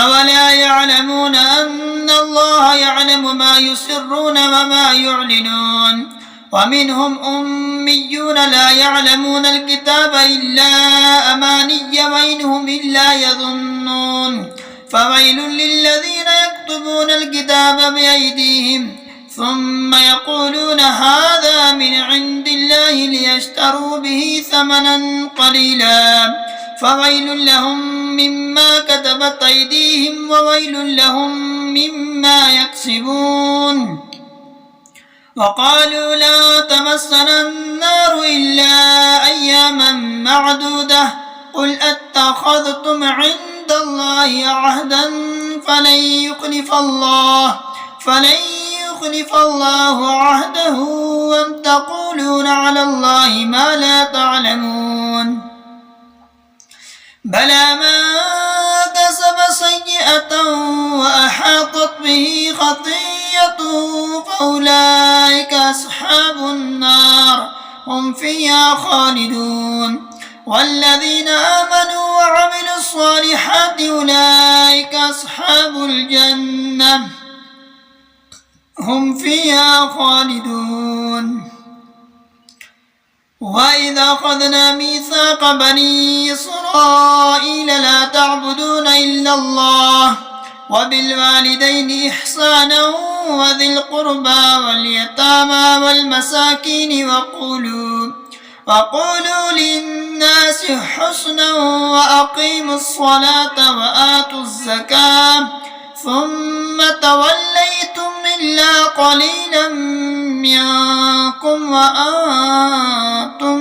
أولا يعلمون أن الله يعلم ما يسرون وما يعلنون ومنهم أميون لا يعلمون الكتاب إلا أماني وإن هم إلا يظنون فويل للذين يكتبون الكتاب بأيديهم ثم يقولون هذا من عند الله ليشتروا به ثمنا قليلا فويل لهم مما كتبت أيديهم وويل لهم مما يكسبون وقالوا لا تمسنا النار إلا أياما معدودة قل أتخذتم عند الله عهدا فلن يخلف الله عهده وأم تقولون على الله ما لا تعلمون بلى من كسب سيئة وأحاطت به خطيئته فأولئك أصحاب النار هم فيها خالدون والذين آمنوا وعملوا الصالحات أولئك أصحاب الجنة هم فيها خالدون وإذا أخذنا ميثاق بني إسرائيل لا تعبدون إلا الله وبالوالدين إحسانا وذي القربى واليتامى والمساكين وقولوا للناس حسنا وأقيموا الصلاة وآتوا الزكاة ثم توليتم إلا قليلا منكم وأنتم